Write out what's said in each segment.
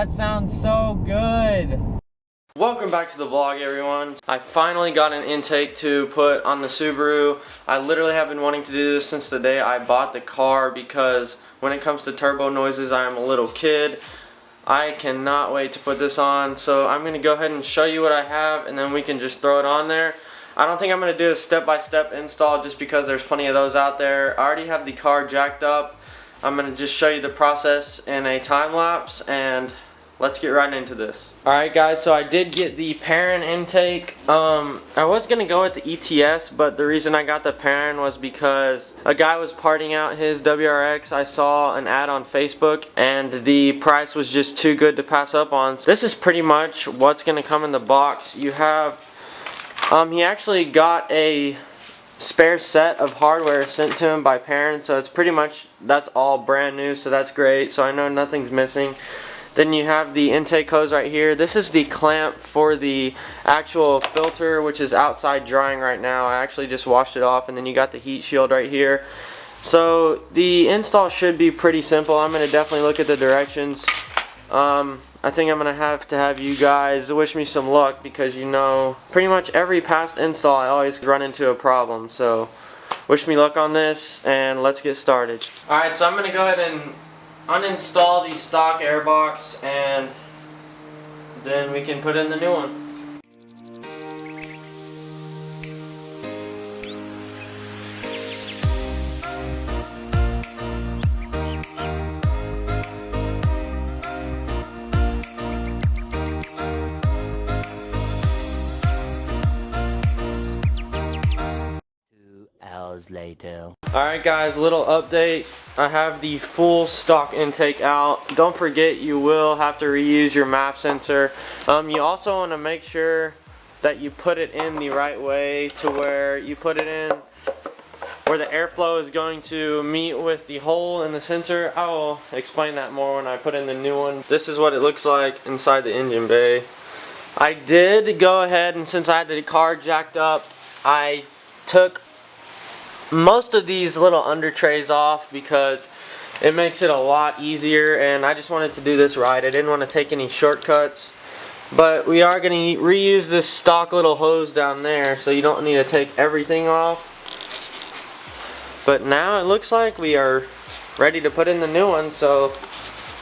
that sounds so good. Welcome back to the vlog, everyone. I finally got an intake to put on the Subaru. I literally have been wanting to do this since the day I bought the car because when it comes to turbo noises, I am a little kid. I cannot wait to put this on, so I'm going to go ahead and show you what I have and then we can just throw it on there. I don't think I'm going to do a step-by-step install just because there's plenty of those out there. I already have the car jacked up. I'm going to just show you the process in a time lapse and let's get right into this. Alright guys, so I did get the parent intake. I was going to go with the ETS, but the reason I got the parent was because a guy was parting out his WRX. I saw an ad on Facebook and the price was just too good to pass up on. So this is pretty much what's going to come in the box. You have, he actually got a spare set of hardware sent to him by parents, so it's pretty much, that's all brand new, so that's great. So I know nothing's missing. Then you have the intake hose right here. This is the clamp for the actual filter, which is outside drying right now. I actually just washed it off. And then you got the heat shield right here. So the install should be pretty simple. I'm going to definitely look at the directions. I think I'm going to have you guys wish me some luck because, you know, pretty much every past install I always run into a problem. So wish me luck on this and let's get started. Alright, so I'm going to go ahead and uninstall the stock airbox and then we can put in the new one. 2 hours later. Alright guys, little update. I have the full stock intake out. Don't forget you will have to reuse your map sensor. You also want to make sure that you put it in the right way to where you put it in where the airflow is going to meet with the hole in the sensor. I will explain that more when I put in the new one. This is what it looks like inside the engine bay. I did go ahead and since I had the car jacked up, I took most of these little under trays off because it makes it a lot easier and I just wanted to do this right. I didn't want to take any shortcuts, but we are going to reuse this stock little hose down there, so you don't need to take everything off. But now it looks like we are ready to put in the new one, so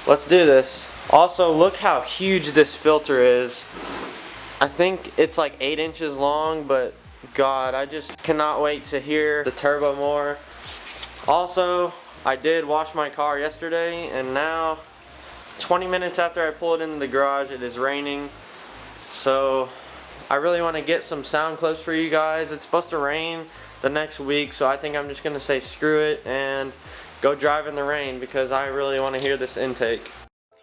let's do this. Also, look how huge this filter is. I think it's like 8 inches long, but God, I just cannot wait to hear the turbo more. Also, I did wash my car yesterday and now 20 minutes after I pull it into the garage it is raining. So I really want to get some sound clips for you guys. It's supposed to rain the next week, so I think I'm just going to say screw it and go drive in the rain because I really want to hear this intake.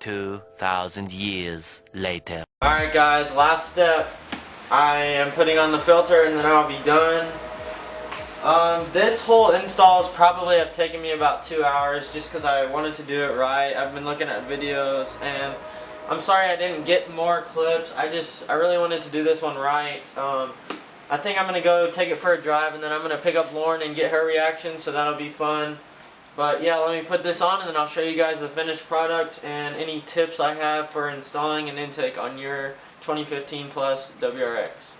2,000 years later. Alright guys, last step. I am putting on the filter and then I'll be done. This whole installs probably have taken me about 2 hours just because I wanted to do it right. I've been looking at videos and I'm sorry I didn't get more clips. I really wanted to do this one right. I think I'm going to go take it for a drive and then I'm going to pick up Lauren and get her reaction, so that'll be fun. But yeah, let me put this on and then I'll show you guys the finished product and any tips I have for installing an intake on your 2015 plus WRX.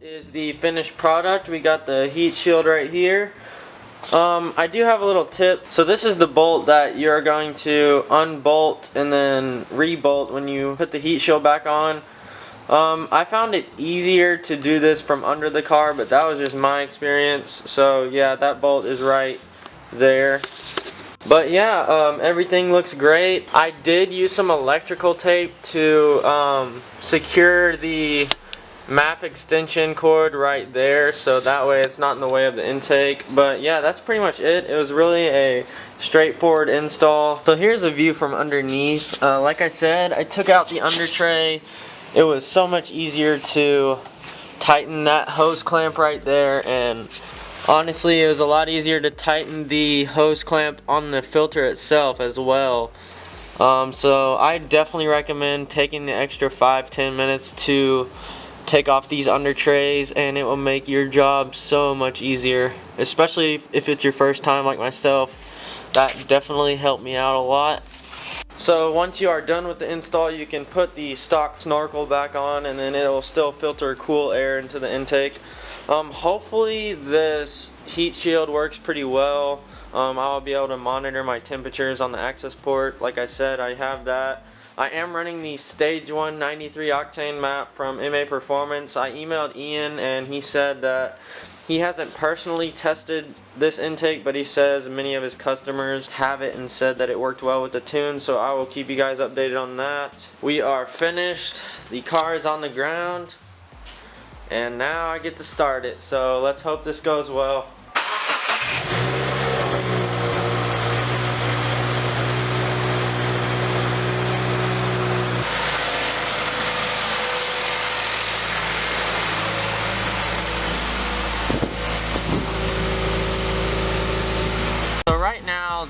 This is the finished product. We got the heat shield right here. I do have a little tip. So this is the bolt that you're going to unbolt and then rebolt when you put the heat shield back on. I found it easier to do this from under the car, but that was just my experience. So yeah, that bolt is right there. But yeah, everything looks great. I did use some electrical tape to secure the map extension cord right there, so that way it's not in the way of the intake. But yeah, that's pretty much it. It was really a straightforward install. So here's a view from underneath. Like I said, I took out the under tray. It was so much easier to tighten that hose clamp right there, and honestly it was a lot easier to tighten the hose clamp on the filter itself as well. So I definitely recommend taking the extra 5-10 minutes to take off these under trays, and it will make your job so much easier, especially if it's your first time like myself. That definitely helped me out a lot. So once you are done with the install, you can put the stock snorkel back on, and then it'll still filter cool air into the intake. Hopefully this heat shield works pretty well. I'll be able to monitor my temperatures on the access port. Like I said, I have that. I am running the Stage 1 93 octane map from MA Performance. I emailed Ian and he said that he hasn't personally tested this intake, but he says many of his customers have it and said that it worked well with the tune, so I will keep you guys updated on that. We are finished. The car is on the ground, and now I get to start it, so let's hope this goes well.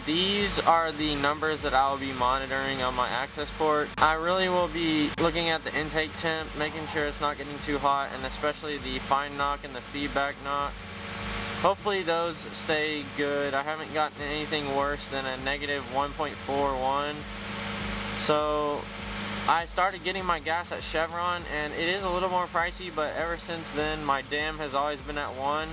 These are the numbers that I will be monitoring on my access port. I really will be looking at the intake temp, making sure it's not getting too hot, and especially the fine knock and the feedback knock. Hopefully those stay good. I haven't gotten anything worse than a negative 1.41. So I started getting my gas at Chevron, and it is a little more pricey, but ever since then my DAM has always been at 1,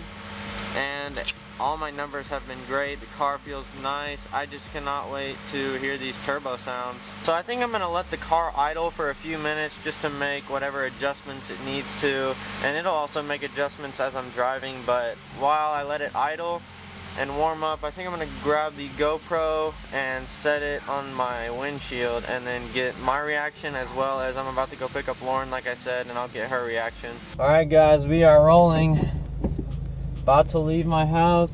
and all my numbers have been great. The car feels nice. I just cannot wait to hear these turbo sounds. So I think I'm gonna let the car idle for a few minutes just to make whatever adjustments it needs to, and it'll also make adjustments as I'm driving. But while I let it idle and warm up, I think I'm gonna grab the GoPro and set it on my windshield and then get my reaction, as well as I'm about to go pick up Lauren like I said, and I'll get her reaction. Alright guys, we are rolling. About to leave my house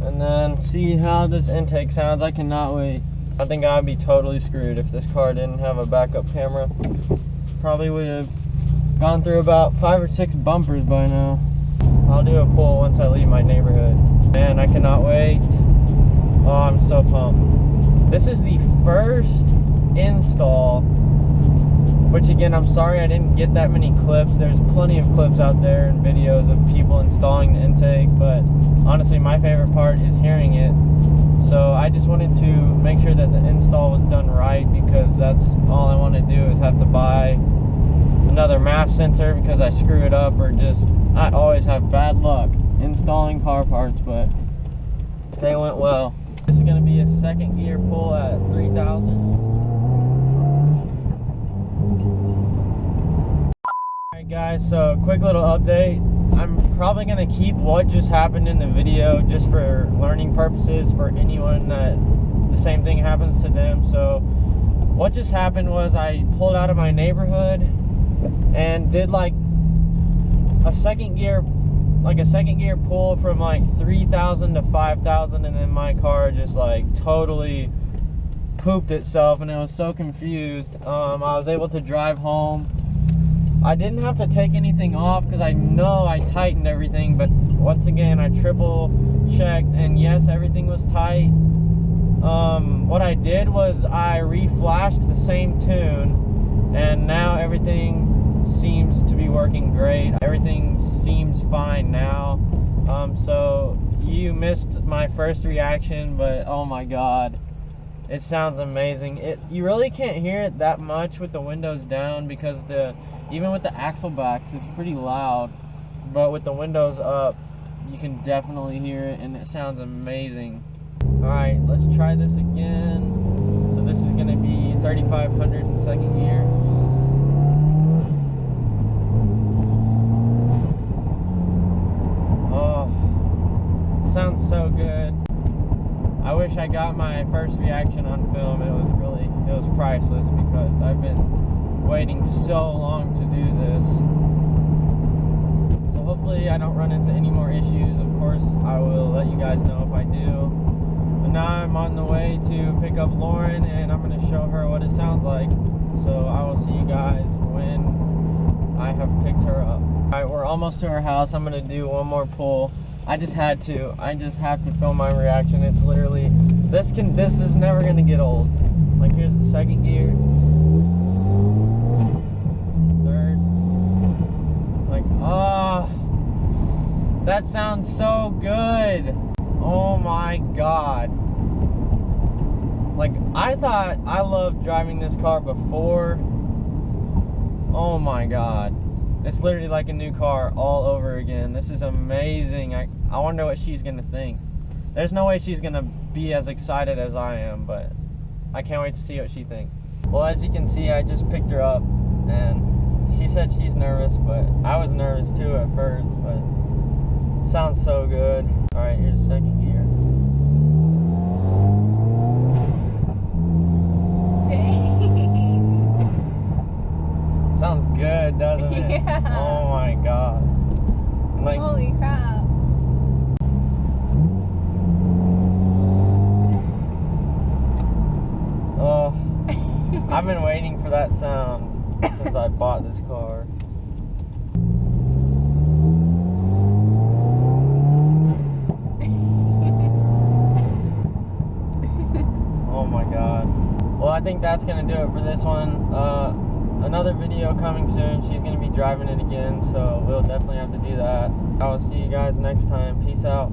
and then see how this intake sounds. I cannot wait. I think I'd be totally screwed if this car didn't have a backup camera. Probably would have gone through about 5 or 6 bumpers by now. I'll do a pull once I leave my neighborhood. Man, I cannot wait. Oh, I'm so pumped. This is the first install, which again, I'm sorry I didn't get that many clips. There's plenty of clips out there and videos of people installing the intake, but honestly my favorite part is hearing it. So I just wanted to make sure that the install was done right, because that's all I want to do is have to buy another MAP sensor because I screw it up, or just, I always have bad luck installing car parts, but today went well. This is going to be a second gear pull at 3,000. Alright guys, so quick little update. I'm probably going to keep what just happened in the video just for learning purposes for anyone that the same thing happens to them. So what just happened was I pulled out of my neighborhood and did like a second gear pull from like 3,000 to 5,000, and then my car just like totally pooped itself, and I was so confused. I was able to drive home. I didn't have to take anything off because I know I tightened everything, but once again I triple checked, and yes, everything was tight. What I did was I re-flashed the same tune, and now everything seems to be working great. Everything seems fine now. So you missed my first reaction, but oh my god, it sounds amazing. You really can't hear it that much with the windows down, because even with the axle backs it's pretty loud, but with the windows up you can definitely hear it, and it sounds amazing. Alright, let's try this again. So this is going to be 3,500 in second gear. Oh, sounds so good. I wish I got my first reaction on film. It was priceless, because I've been waiting so long to do this. So hopefully I don't run into any more issues. Of course, I will let you guys know if I do. But now I'm on the way to pick up Lauren, and I'm going to show her what it sounds like. So I will see you guys when I have picked her up. Alright, we're almost to our house. I'm going to do one more pull. I just have to film my reaction. It's literally, this is never going to get old. Like, here's the second gear. Third. Like, that sounds so good. Oh my god. Like, I thought I loved driving this car before. Oh my god. It's literally like a new car all over again. This is amazing. I wonder what she's gonna think. There's no way she's gonna be as excited as I am, but I can't wait to see what she thinks. Well, as you can see, I just picked her up, and she said she's nervous, but I was nervous too at first, but it sounds so good. Alright, here's second gear. Dang. Sounds good, doesn't it? Yeah. Oh my god. And like, Holy crap. oh, I've been waiting for that sound since I bought this car. Oh my god. Well, I think that's gonna do it for this one. Another video coming soon. She's gonna be driving it again, so we'll definitely have to do that. I will see you guys next time. Peace out.